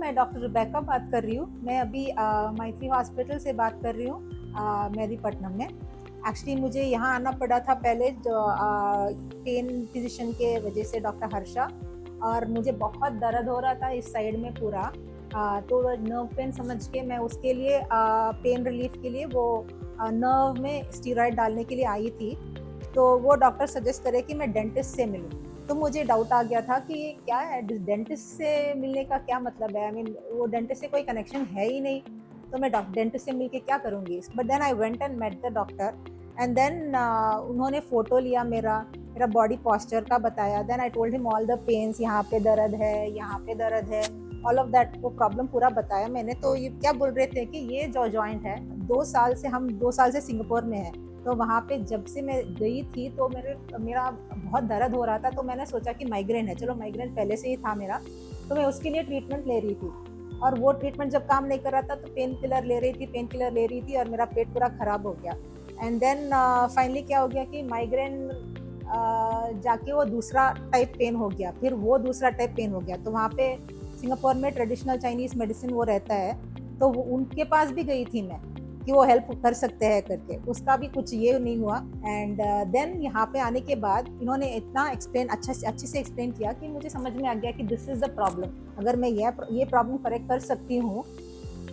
मैं डॉक्टर रुबैका बात कर रही हूँ। मैं अभी मैत्री हॉस्पिटल से बात कर रही हूँ मेदीपट्टनम में। एक्चुअली मुझे यहाँ आना पड़ा था पहले जो पेन फिजिशियन के वजह से, डॉक्टर हर्षा, और मुझे बहुत दर्द हो रहा था इस साइड में पूरा। तो नर्व पेन समझ के मैं उसके लिए पेन रिलीफ के लिए वो नर्व में स्टीरॉयड डालने के लिए आई थी। तो वो डॉक्टर सजेस्ट करे कि मैं डेंटिस्ट से मिलूँ। तो मुझे डाउट आ गया था कि क्या है, डेंटिस्ट से मिलने का क्या मतलब है? आई मीन वो डेंटिस्ट से कोई कनेक्शन है ही नहीं, तो मैं डेंटिस्ट से मिल के क्या करूँगी? But then I went and met the doctor and then उन्होंने फ़ोटो लिया मेरा बॉडी पॉस्चर का बताया। Then I told him all the pains, यहाँ पे दर्द है, यहाँ पे दर्द है, ऑल ऑफ दैट वो प्रॉब्लम पूरा बताया मैंने। तो ये क्या बोल रहे थे कि ये जो जॉइंट है, 2 साल से सिंगापुर में है। तो वहाँ पे जब से मैं गई थी तो मेरा बहुत दर्द हो रहा था, तो मैंने सोचा कि माइग्रेन है, चलो माइग्रेन पहले से ही था मेरा, तो मैं उसके लिए ट्रीटमेंट ले रही थी। और वो ट्रीटमेंट जब काम नहीं कर रहा था तो पेन किलर ले रही थी और मेरा पेट पूरा खराब हो गया। एंड देन फाइनली क्या हो गया कि माइग्रेन जाके वो दूसरा टाइप पेन हो गया, फिर वो दूसरा टाइप पेन हो गया। तो वहाँ पे सिंगापुर में ट्रेडिशनल चाइनीज़ मेडिसिन वो रहता है, तो उनके पास भी गई थी मैं कि वो हेल्प कर सकते हैं करके, उसका भी कुछ ये नहीं हुआ। एंड देन यहाँ पे आने के बाद इन्होंने इतना एक्सप्लेन अच्छे से एक्सप्लेन किया कि मुझे समझ में आ गया कि दिस इज़ द प्रॉब्लम। अगर मैं ये प्रॉब्लम करेक्ट कर सकती हूँ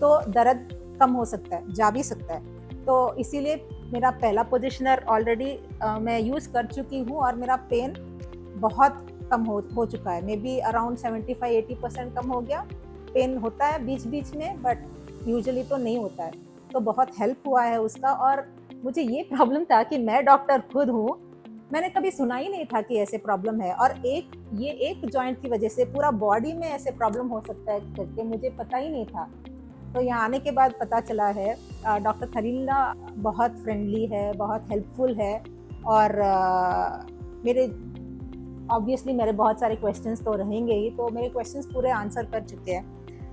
तो दर्द कम हो सकता है, जा भी सकता है। तो इसीलिए मेरा पहला पोजिशनर ऑलरेडी मैं यूज़ कर चुकी हूँ और मेरा पेन बहुत कम हो चुका है। मे बी अराउंड 75-80% कम हो गया। पेन होता है बीच बीच में, बट यूजुअली तो नहीं होता है। तो बहुत हेल्प हुआ है उसका। और मुझे ये प्रॉब्लम था कि मैं डॉक्टर खुद हूँ, मैंने कभी सुना ही नहीं था कि ऐसे प्रॉब्लम है, और एक जॉइंट की वजह से पूरा बॉडी में ऐसे प्रॉब्लम हो सकता है करके मुझे पता ही नहीं था। तो यहाँ आने के बाद पता चला है। डॉक्टर खलीला बहुत फ्रेंडली है, बहुत हेल्पफुल है, और मेरे ऑब्वियसली मेरे बहुत सारे क्वेश्चंस तो रहेंगे ही, तो मेरे क्वेश्चंस पूरे आंसर कर चुके हैं।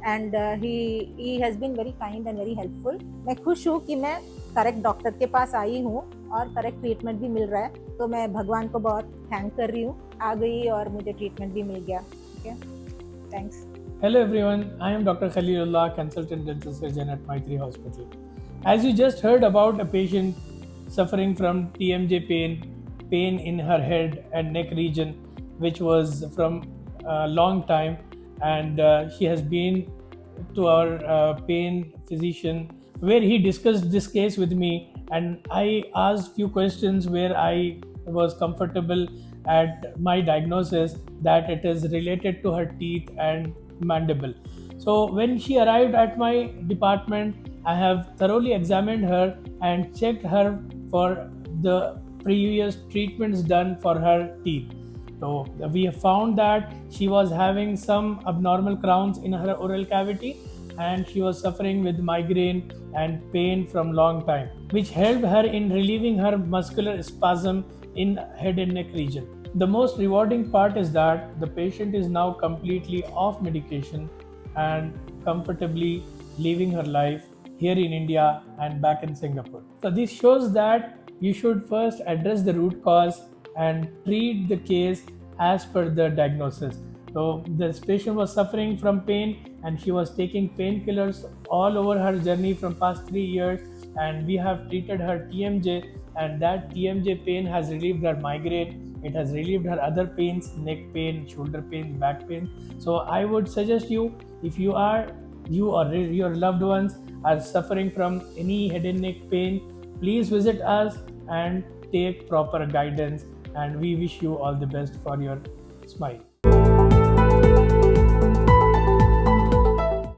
And he has been very kind and very helpful. मैं खुश हूँ कि मैं करेक्ट डॉक्टर के पास आई हूँ और करेक्ट ट्रीटमेंट भी मिल रहा है। तो मैं भगवान को बहुत थैंक कर रही हूँ, आ गई और मुझे ट्रीटमेंट भी मिल गया। ठीक है, thanks. Hello everyone, I am Dr. Khalilullah, consultant dental surgeon at Maitri Hospital. As you just heard about a patient suffering from TMJ pain in her head and neck region, which was from a long time, and she has been to our pain physician where he discussed this case with me, and I asked few questions where I was comfortable at my diagnosis that it is related to her teeth and mandible. So when she arrived at my department, I have thoroughly examined her and checked her for the previous treatments done for her teeth. So we have found that she was having some abnormal crowns in her oral cavity, and she was suffering with migraine and pain from long time, which helped her in relieving her muscular spasm in head and neck region. The most rewarding part is that the patient is now completely off medication and comfortably living her life here in India and back in Singapore. So this shows that you should first address the root cause and treat the case as per the diagnosis. So this patient was suffering from pain and she was taking painkillers all over her journey from past 3 years, and we have treated her TMJ, and that TMJ pain has relieved her migraine. It has relieved her other pains, neck pain, shoulder pain, back pain. So I would suggest you, if you or your loved ones are suffering from any head and neck pain, please visit us and take proper guidance, and we wish you all the best for your smile.